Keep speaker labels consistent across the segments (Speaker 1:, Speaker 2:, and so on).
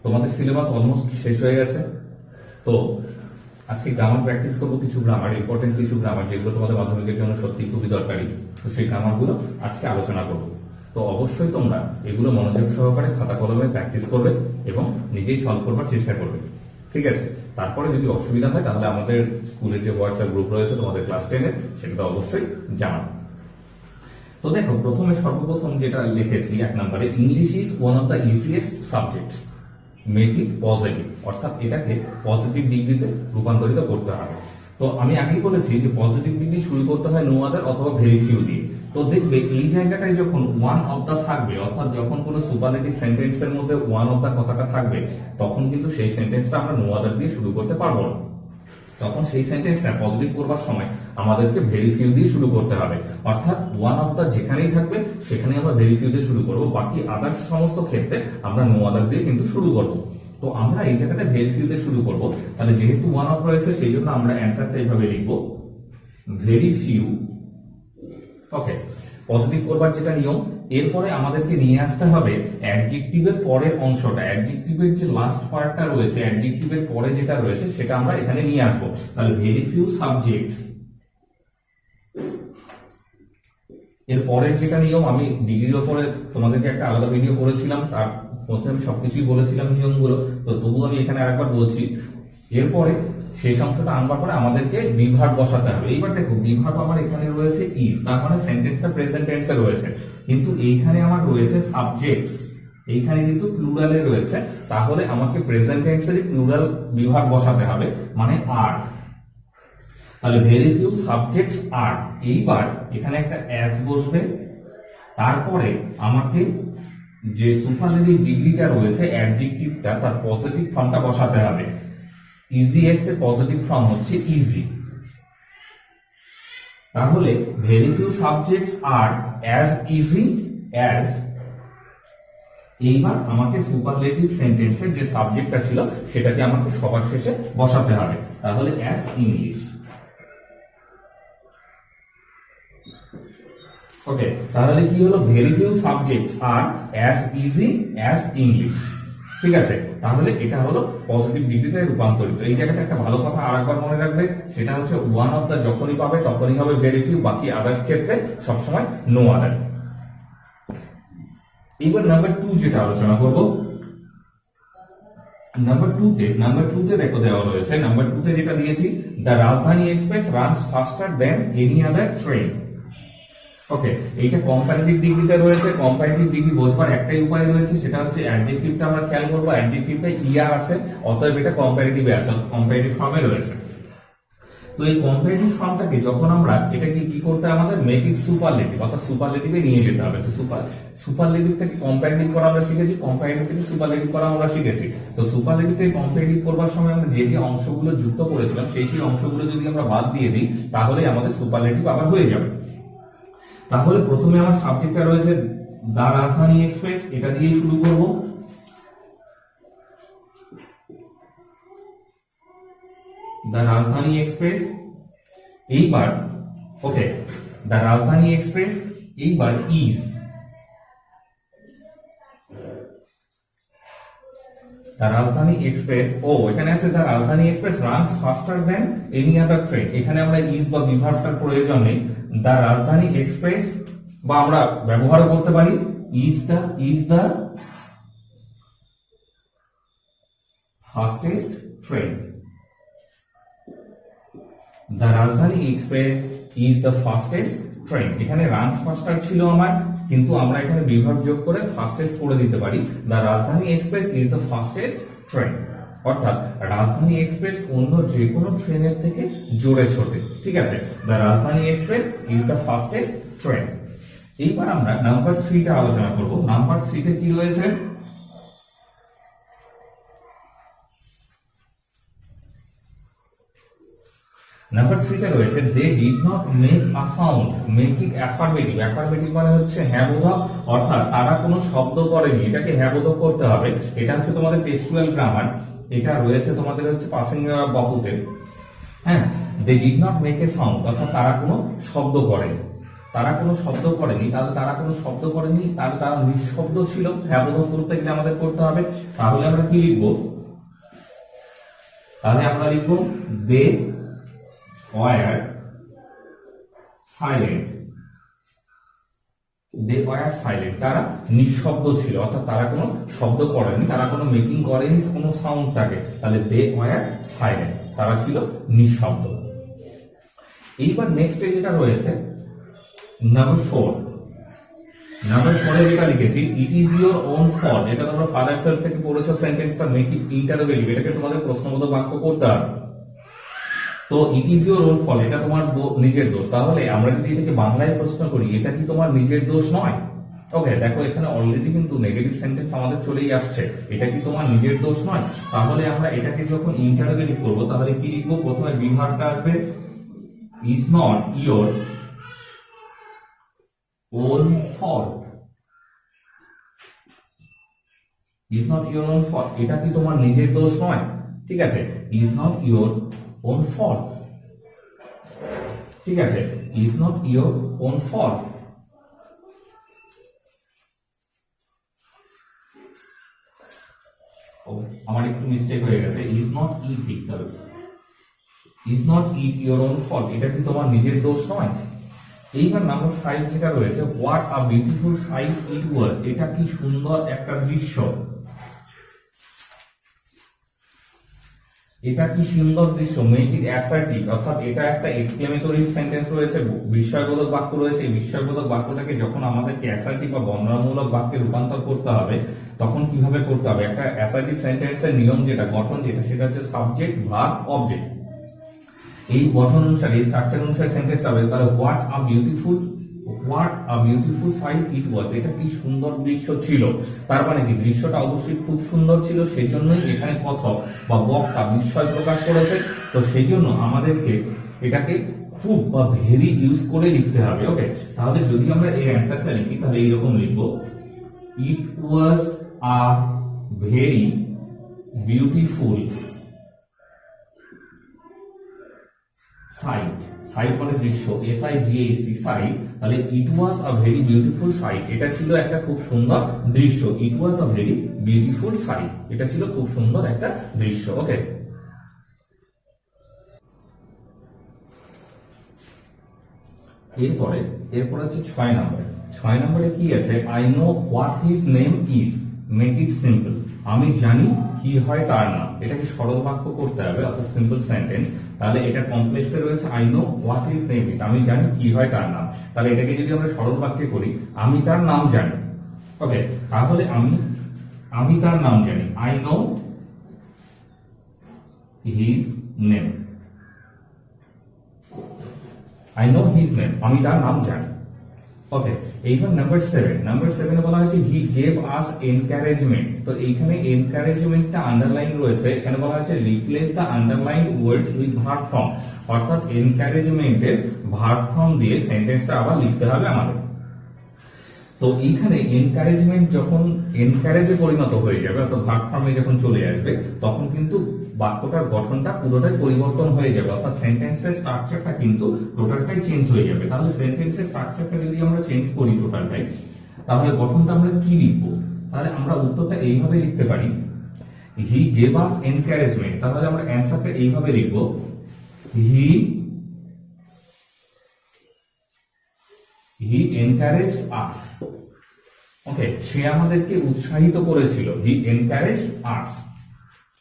Speaker 1: তোমাদের syllabus almost শেষ হয়ে গেছে। তো আজকে গ্রামার প্র্যাকটিস করবো, কিছু গ্রামার, ইম্পর্টেন্ট কিছু গ্রামার যেগুলো তোমাদের মাধ্যমিকের জন্য সত্যি খুবই দরকারি। তো সেই গ্রামারগুলো আজকে আলোচনা করবো। তো অবশ্যই তোমরা এগুলো মনোযোগ সহকারে খাতা কলমে প্র্যাকটিস করবে এবং নিজেই সলভ করবার চেষ্টা করবে, ঠিক আছে? তারপরে যদি অসুবিধা হয় তাহলে আমাদের স্কুলের যে হোয়াটসঅ্যাপ গ্রুপ রয়েছে তোমাদের ক্লাস 10-এর, সেটা অবশ্যই জানাবো। তো দেখো, প্রথমে সর্বপ্রথম যেটা লিখেছি 1 নম্বরে, English is one of the easiest subjects, make it positive, অর্থাৎ এটাকে পজিটিভ ডিগ্রিতে রূপান্তরিত করতে হবে। তো আমি আগেই বলেছি যে পজিটিভ ডিগ্রি শুরু করতে হয় নো আদার অথবা ভেরি ফিউ দিয়ে। তো দেখবে এই জায়গাটায় যখন ওয়ান অফ দা থাকবে, অর্থাৎ যখন কোনো সুপারলেটিভ সেন্টেন্সের মধ্যে ওয়ান অফ দা কথাটা থাকবে, তখন কিন্তু সেই সেন্টেন্সটা আমরা নো আদার দিয়ে শুরু করতে পারবো না। তখন সেই সেন্টেন্সটা পজিটিভ করবার সময় আমাদেরকে ভেরি ফিউ দিয়ে শুরু করতে হবে, অর্থাৎ ওয়ান অফ দা যেখানেই থাকবে সেখানে আমরা ভেরি ফিউ দিয়ে শুরু করব, বাকি আদার্স সমস্ত ক্ষেত্রে আমরা নো আদার দিয়ে কিন্তু শুরু করব। তো আমরা এই জায়গাটা ভেরি ফিউ দিয়ে শুরু করব। তাহলে যেহেতু ওয়ান অফ রয়েছে সেই জন্য আমরা অ্যান্সারটা এইভাবে লিখব, ভেরি ফিউ। ওকে, পজিটিভ করবার যেটা নিয়ম, এরপরে আমাদেরকে নিয়ে আসতে হবে অ্যাডজেক্টিভের পরের অংশটা, অ্যাডজেক্টিভের যে লাস্ট পার্টটা রয়েছে, অ্যাডজেক্টিভের পরে যেটা রয়েছে সেটা আমরা এখানে নিয়ে আসবো। তাহলে ভেরি ফিউ সাবজেক্টস, এর পরের যেটা নিয়ম, আমি ডিগ্রির ওপরে তোমাদেরকে একটা আলাদা ভিডিও করেছিলাম, তার মধ্যে আমি সবকিছুই বলেছিলাম নিয়মগুলো, তো তবু আমি এখানে আরেকবার বলছি। এরপরে শেষ অংশটা আনবার পরে আমাদেরকে বিভাগ বসাতে হবে। এইবার দেখো, বিভাগ আমার এখানে রয়েছে ইজ, তার মানে সেন্টেন্সটা প্রেজেন্ট টেন্সে রয়েছে, কিন্তু এইখানে আমার রয়েছে সাবজেক্টস, এইখানে কিন্তু প্লুরালে রয়েছে, তাহলে আমাকে প্রেজেন্ট টেন্সের প্লুরাল বিভাগ বসাতে হবে, মানে আর। তাহলে ভেরি ফিউ সাবজেক্টস আর, এইবার এখানে একটা অ্যাজ বসবে, তারপরে আমাকে যে সুপারলেটিভ ডিগ্রিটা রয়েছে অ্যাডজেক্টিভটা, তার পজিটিভ ফর্মটা বসাতে হবে। ইজিয়েস্ট এর পজিটিভ ফর্ম হচ্ছে ইজি। তাহলে ভেরি ফিউ সাবজেক্টস আর অ্যাজ ইজি অ্যাজ, এইবার আমাকে সুপারলেটিভ সেন্টেন্সের যে সাবজেক্টটা ছিল সেটাকে আমাকে সবার শেষে বসাতে হবে, তাহলে অ্যাজ ইংলিশ। ওকে, তাহলে কি হলো, ভেরি ফিউ সাবজেক্টস আর অ্যাজ ইজি অ্যাজ ইংলিশ, ঠিক আছে? তাহলে এটা হলো পজিটিভ ডিগ্রিতে রূপান্তরিত। এই জায়গাটা একটা ভালো কথা আরেকবার মনে রাখবে, সেটা হচ্ছে ওয়ান অফ দা যখনই পাবে তখনই হবে ভেরি ফিউ, বাকি আদার্স ক্ষেত্রে সবসময় নো আদার। এবার নাম্বার 2 যেটা আলোচনা করব, নাম্বার 2 তে দেখো দেওয়া রয়েছে, নাম্বার 2 তে যেটা দিয়েছি, the Rajdhani express runs faster than any other train. Okay, এইটা কম্পারেটিভ ডিগ্রিতে রয়েছে। কম্পারেটিভ ডিগ্রি বোঝবার একটাই উপায় রয়েছে, সেটা হচ্ছে অ্যাডজেক্টিভটা আমরা খেয়াল করবো, অ্যাডজেক্টিভটা ইয়ার আছে, অতএব এটা কম্পারেটিভে আছে, কম্পারেটিভ ফর্মে রয়েছে। তো এই কম্পারেটিভ ফর্মটাকে যখন আমরা এটাকে কি করতে হবে, আমাদের মেক ইট সুপারলেটিভ, অর্থাৎ সুপারলেটিভে নিয়ে যেতে হবে। তো সুপারলেটিভ থেকে কম্পারেটিভ করা আমরা শিখেছি, কম্পারেটিভ থেকে সুপারলেটিভ করা আমরা শিখেছি। তো সুপারলেটিভ থেকে কম্পারেটিভ করবার সময় আমরা যে যে অংশগুলো যুক্ত করেছিলাম সেই অংশগুলো যদি আমরা বাদ দিয়ে দিই তাহলে আমাদের সুপারলেটিভ আবার হয়ে যাবে। তাহলে প্রথমে আমার সাবজেক্টটা রয়েছে দা রাজধানী এক্সপ্রেস, এটা দিয়ে শুরু করব। দা রাজধানী এক্সপ্রেস, এইবার ওকে, দা রাজধানী এক্সপ্রেস, এইবার ইজ, দা রাজধানী এক্সপ্রেস, ও এখানে আছে the Rajdhani express runs faster than any other train, এখানে আমরা ইজ বা বিভাগটার প্রয়োজন নেই। দা রাজধানী এক্সপ্রেস, বা আমরা ব্যবহার করতে পারি is the fastest train. The Rajdhani express is the fastest train, এখানে রানস ফাস্টার ছিল আমার, কিন্তু আমরা এখানে বিভাগ যোগ করে ফাস্টেস্ট করে দিতে পারি, the Rajdhani express is the fastest train, অর্থাৎ রাজধানী এক্সপ্রেস অন্য যে কোনো ট্রেনের থেকে জোরে ছোটে, ঠিক আছে? The Rajdhani express is the fastest train. এইবার আমরা নাম্বার 3টা আলোচনা করব। নাম্বার 3 তে কি রয়েছে, নাম্বার 3তে রয়েছে they did not make a sound, making affirmative. Affirmative মানে হচ্ছে হ্যাঁ বোধক, অর্থাৎ তারা কোনো শব্দ করেনি, এটাকে হ্যাঁ বোধক করতে হবে। এটা হচ্ছে তোমাদের টেক্সচুয়াল গ্রামার, এটা রয়েছে তোমাদের হচ্ছে পাসিং বাহুতে। হ্যাঁ, they did not make a sound, অর্থাৎ তারা কোনো শব্দ করেনি। তারা কোনো শব্দ করেনি, তাহলে তারা কোনো শব্দ করেনি, তাহলে তারা নিঃশব্দ ছিল। হ্যাঁ বোধক করতে গেলে আমাদের করতে হবে, তাহলে আমরা কি লিখবো? তাহলে আমরা লিখবো they were silent. They were silent, তারা নিঃশব্দ ছিল, অর্থাৎ তারা কোনো শব্দ করেনি, তারা কোনো মেকিং করেনি কোনো সাউন্ড থাকে, তাহলে দে ওয়ার সাইলেন্ট, তারা ছিল নিঃশব্দ। এইবার নেক্সট যেটা রয়েছে নাম্বার 4, নাম্বার 4 এ যেটা লিখেছি it is your own fault, এটা তোমরা ফাদার সেলফ থেকে পড়েছো সেন্টেন্সটা, মেক ইট ইন্টারোগেটিভ, এটাকে তোমাদের প্রশ্নবোধক বাক্য করতে হবে। তো it is your own fault, এটা তোমার নিজের দোষ। তাহলে আমরা যদি এটাকে বাংলায় প্রশ্ন করি, এটা কি তোমার নিজের দোষ নয়? ওকে, দেখো এখানে অলরেডি কিন্তু নেগেটিভ সেন্টেন্স আমাদের চলেই আসছে, এটা কি তোমার নিজের দোষ নয়? তাহলে আমরা এটাকে যখন ইন্টারোগেটিভ করব, তাহলে কি লিখবো? প্রথমে বিভাগটা আসবে is not your own fault, is not your own fault, এটা কি তোমার নিজের দোষ নয়? ঠিক আছে, is not your own fault, ঠিক আছে, is not your own fault। আমার একটু মিস্টেক হয়ে গেছে, is not it লিখতে হবে, is not it your own fault, এটা কি তোমার নিজের দোষ নয়? এইবার নাম্বার 5 যেটা রয়েছে হোয়াট আ বিউটিফুল সাইট ইট ওয়াজ, এটা কি সুন্দর একটা দৃশ্য, এটা কি সুন্দর দৃশ্য। মেক ইট অ্যাসার্টিভ, অর্থাৎ এটা একটা এক্সক্লেমেটরি সেন্টেন্স রয়েছে, বিস্ময়বোধক বাক্য রয়েছে। এই বিস্ময়বোধক বাক্যটাকে যখন আমাদেরকে অ্যাসার্টিভ বা বর্ণনামূলক বাক্যে রূপান্তর করতে হবে, তখন কিভাবে করতে হবে? একটা অ্যাসার্টিভ সেন্টেন্সের নিয়ম যেটা, গঠন যেটা, সেটা হচ্ছে সাবজেক্ট ভার্ব অবজেক্ট। এই গঠন অনুসারে, এই স্ট্রাকচার অনুসারে সেন্টেন্সটা হবে। তাহলে হোয়াট আ বিউটিফুল সাইট ইট ওয়াজ, এটা কি সুন্দর দৃশ্য ছিল। তার মানে কি দৃশ্যটা অবশ্যই খুব সুন্দর ছিল, সেই জন্যই এখানে কথক বা বক্তা বিস্ময় প্রকাশ করেছে। তো সেই জন্য আমাদেরকে এটাকে খুব বা ভেরি ইউজ করে লিখতে হবে। ওকে, তাহলে যদি আমরা এই অ্যান্সারটা লিখি, তাহলে এইরকম লিখবো it was a very beautiful sight, sight মানে দৃশ্য, SIGHT সাইট। তাহলে it was a very beautiful sight, এটা ছিল একটা খুব সুন্দর দৃশ্য। It was a very beautiful sight, এটা ছিল খুব সুন্দর একটা দৃশ্য। ওকে, এরপরে হচ্ছে 6 নম্বরে। 6 নম্বরে কি আছে? I know what his name is, make it simple, আমি জানি কি হয় তার নাম। এটাকে সরল বাক্য করতে হবে, অর্থাৎ সিম্পল সেন্টেন্স। তাহলে এটা কমপ্লেক্সে রয়েছে I know what his name is, আমি জানি কি হয় তার নাম। তাহলে এটাকে যদি আমরা সরল বাক্যে করি, আমি তার নাম জানি। ওকে, তাহলে আমি তার নাম জানি, I know his name, I know his name, আমি তার নাম জানি। ওকে, এইবার নাম্বার 7 বলা হয়েছে হি গেভ আস এনকারেজমেন্ট। তো এইখানে এনকারেজমেন্টটা আন্ডারলাইন রয়েছে, এখানে বলা হয়েছে replace the underline words with verb form, অর্থাৎ এনকারেজমেন্টের ভার্ব ফর্ম দিয়ে সেন্টেন্সটা আবার লিখতে হবে আমাদের। তো এইখানে এনকারেজমেন্ট যখন এনকারেজে পরিণত হয়ে যাবে, অর্থাৎ ভার্ব ফর্মে যখন চলে আসবে, তখন কিন্তু বাক্যটার গঠনটা পুরোটাই পরিবর্তন হয়ে যাবে, অর্থাৎ সেন্টেন্সের স্ট্রাকচারটা কিন্তু টোটালটাই চেঞ্জ হয়ে যাবে। তাহলে সেন্টেন্সের স্ট্রাকচারটা যদি আমরা চেঞ্জ করি টোটালটাই, তাহলে গঠনটা আমরা কি লিখবো? তাহলে আমরা উত্তরটা এইভাবে লিখতে পারি, হি গেভ আস এনকারেজমেন্ট। তাহলে আমরা অ্যান্সারটা এইভাবে লিখবো, হি এনকারেজড আস। ওকে, সে আমাদেরকে উৎসাহিত করেছিল, হি এনকারেজড আস।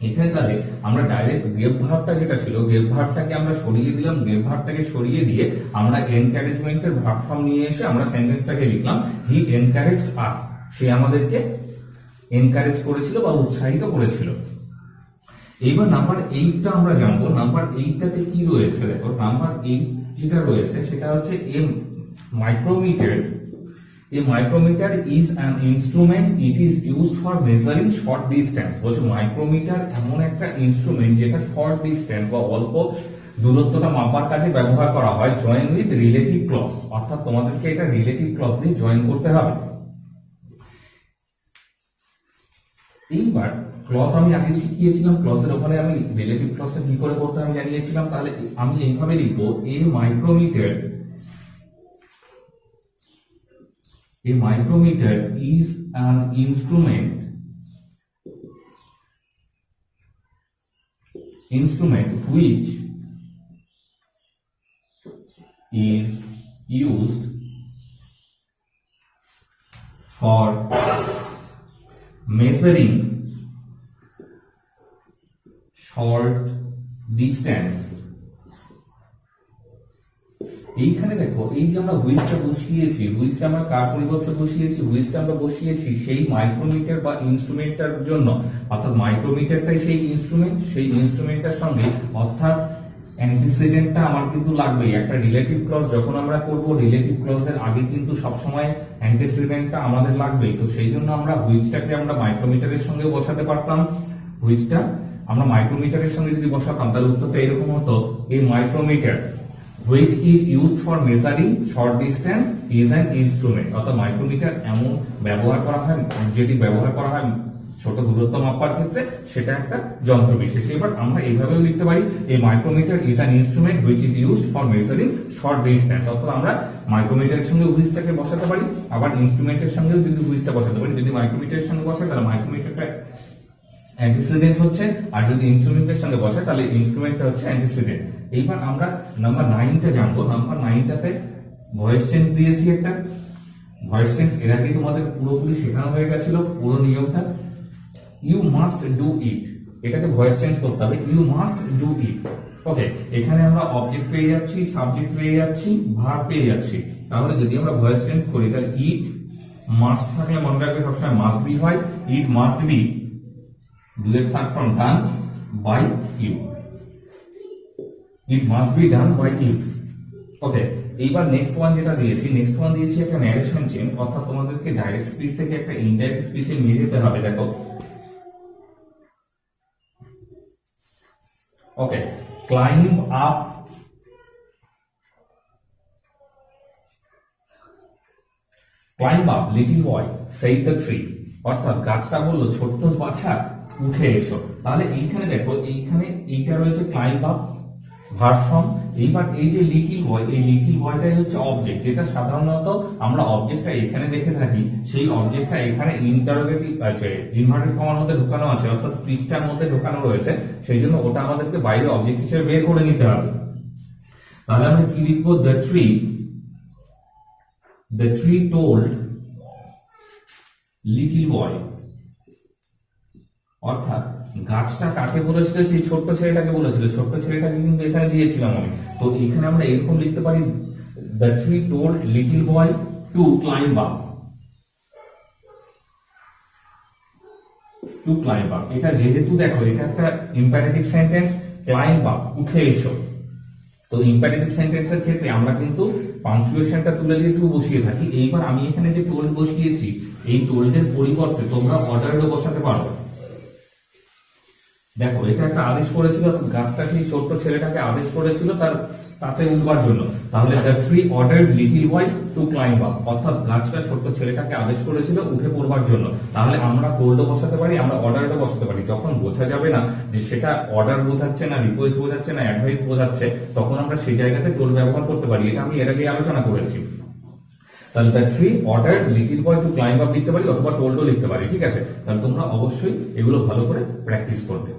Speaker 1: এখানে তাহলে আমরা ডাইরেক্ট গেভ ভার্বটা যেটা ছিল, গেভ ভার্বটাকে আমরা সরিয়ে দিলাম, গেভ ভার্বটাকে সরিয়ে দিয়ে আমরা এনকারেজমেন্টের ভার্ব ফর্ম নিয়ে এসে আমরা সেন্টেন্সটাকে লিখলাম, হি এনকারেজড আস, সে আমাদেরকে এনকারেজ করেছিল বা উৎসাহিত করেছিল। এইবার নাম্বার 8টা আমরা জানবো। নাম্বার 8টাতে কি রয়েছে? দেখো, নাম্বার 8 যেটা রয়েছে সেটা হচ্ছে micrometer. A micrometer is an instrument, it is used for measuring short distance. বলছে মাইক্রোমিটার এমন একটা ইনস্ট্রুমেন্ট যেটা শর্ট ডিস্টেন্স বা অল্প দূরত্বটা মাপার কাজে ব্যবহার করা হয়। জয়েন উইথ রিলেটিভ ক্লজ, অর্থাৎ তোমাদেরকে এটা রিলেটিভ ক্লজ দিয়ে জয়েন করতে হবে। এইবার ক্লজ আমি আগে শিখিয়েছিলাম, ক্লজের ওখানে আমি রিলেটিভ ক্লজটা কি করে করতে আমি জানিয়েছিলাম। তাহলে আমি এইভাবে লিখবো, এ micrometer A micrometer is an instrument which is used for measuring short distance. এইখানে দেখো, এই যে আমরা হুইচটা বসিয়েছি, হুইচটা আমরা কার পরিবর্তে বসিয়েছি? হুইচটা আমরা বসিয়েছি সেই মাইক্রোমিটার বা ইনস্ট্রুমেন্টটার জন্য, অর্থাৎ মাইক্রোমিটারটাই সেই ইনস্ট্রুমেন্ট, সেই ইনস্ট্রুমেন্টটার সঙ্গে অর্থাৎ অ্যান্টিসিডেন্টটা আমার কিন্তু লাগবেই। একটা রিলেটিভ ক্লজ যখন আমরা করব, রিলেটিভ ক্লজের আগে কিন্তু সবসময় অ্যান্টিসিডেন্টটা আমাদের লাগবেই। তো সেই জন্য আমরা হুইচটাকে আমরা মাইক্রোমিটারের সঙ্গে বসাতে পারতাম। হুইচটা আমরা মাইক্রোমিটারের সঙ্গে যদি বসাতাম তাহলে উত্তরটা এরকম হতো, এই micrometer which is used for measuring short distance is an instrument। অর্থাৎ মাইক্রোমিটার এমন ব্যবহার করা হয়, যেটি ব্যবহার করা হয় ছোট দূরত্ব মাপার ক্ষেত্রে, সেটা একটা যন্ত্র বিশেষ। এবার আমরা এইভাবেও লিখতে পারি, এই micrometer is an instrument which is used for measuring short distance। অর্থাৎ আমরা মাইক্রোমিটারের সঙ্গে হুইচটাকে বসাতে পারি, আবার ইনস্ট্রুমেন্টের সঙ্গেও যদি হুইচটা বসাতে পারি। যদি মাইক্রোমিটারের সঙ্গে বসাই তাহলে মাইক্রোমিটারটা অ্যান্টিসিডেন্ট হচ্ছে, আর যদি ইনস্ট্রুমেন্টের সঙ্গে বসে তাহলে ইনস্ট্রুমেন্টটা হচ্ছে অ্যান্টিসিডেন্ট। এইবার আমরা নাম্বার 9টা জানবো। নাম্বার 9টাতে ভয়েস চেঞ্জ দিয়েছি একটা। ভয়েস চেঞ্জ এর আগে তোমাদের পুরোপুরি শেখানো হয়ে গেছিল পুরো নিয়মটা। ইউ মাস্ট ডু ইট, এটাকে ভয়েস চেঞ্জ করতে হবে, ইউ মাস্ট ডু ইট। ওকে, এখানে আমরা অবজেক্ট পেয়ে যাচ্ছি, সাবজেক্ট পেয়ে যাচ্ছি, ভার্ব পেয়ে যাচ্ছি। তাহলে যদি আমরা ভয়েস চেঞ্জ করি তাহলে ইট মাস্ট থাকলে মনে রাখবে সবসময় মাস্ট বি হয়। It must be do a third form done by you, it must be done by you। ওকে, এইবার নেক্সট ওয়ান যেটা দিয়েছি, নেক্সট ওয়ান দিয়েছি একটা ন্যারেশন চেঞ্জ, অর্থাৎ তোমাদেরকে ডাইরেক্ট স্পিচ থেকে একটা ইনডাইরেক্ট স্পিচে নিয়ে যেতে হবে। দেখো, okay, climb up little boy said the tree. অর্থাৎ গাছটা বললো ছোট্ট বাছা উঠে এসো। তাহলে এইখানে দেখো, এইখানে এইটা রয়েছে ক্লাইম্ব আপ ভার্ব ফর্ম। এইবার এই যে লিটল বয়, এই লিটল বয়টাই হচ্ছে অবজেক্ট, যেটা সাধারণত আমরা অবজেক্টটা এখানে দেখে থাকি, সেই অবজেক্টটা এখানে ইন্টারোগেটিভ আছে, ইনভার্টেড কমার মধ্যে ঢোকানো আছে, অর্থাৎ স্পিচটার মধ্যে ঢোকানো রয়েছে। সেই জন্য ওটা আমাদেরকে বাইরে অবজেক্ট হিসেবে বের করে নিতে হবে। তাহলে আমরা কি লিখবো? The tree told little boy. অর্থাৎ গাছটা কাকে বলেছিল? সেই ছোট্ট ছেলেটাকে বলেছিল। ছোট্ট ছেলেটাকে কিন্তু এখানে দিয়েছিলাম আমি। তো এখানে আমরা এরকম লিখতে পারি, the tree told little boy to climb up. To climb up, এটা যেহেতু দেখো এটা একটা ইম্পারেটিভ সেন্টেন্স, ক্লাইম্ব আপ উঠে এসো। তো ইম্পারেটিভ সেন্টেন্সের ক্ষেত্রে আমরা কিন্তু পাংচুয়েশনটা তুলে দিয়ে টু বসিয়ে থাকি। এইবার আমি এখানে যে টোল্ড বসিয়েছি, এই টোল্ডের পরিবর্তে তোমরা অর্ডারও বসাতে পারো। দেখো, এটা একটা আদেশ করেছিল, গাছটা সেই ছোট্ট ছেলেটাকে আদেশ করেছিল তাতে উঠবার জন্য। তাহলে the tree ordered little boy to climb up, অর্থাৎ গাছটা ছোট্ট ছেলেটাকে আদেশ করেছিল উঠে পড়বার জন্য। তাহলে আমরা টোল্ডও বসাতে পারি, আমরা অর্ডারও বসাতে পারি। যখন বোঝা যাবে না যে সেটা অর্ডার বোঝাচ্ছে না, রিকোয়েস্ট বোঝাচ্ছে না, অ্যাডভাইস বোঝাচ্ছে, তখন আমরা সেই জায়গাতে টোল্ড ব্যবহার করতে পারি। এটা আমি এর আগে আলোচনা করেছি। তাহলে the tree ordered little boy to climb up লিখতে পারি, অথবা টোল্ডও লিখতে পারি। ঠিক আছে, তাহলে তোমরা অবশ্যই এগুলো ভালো করে প্র্যাকটিস করবে।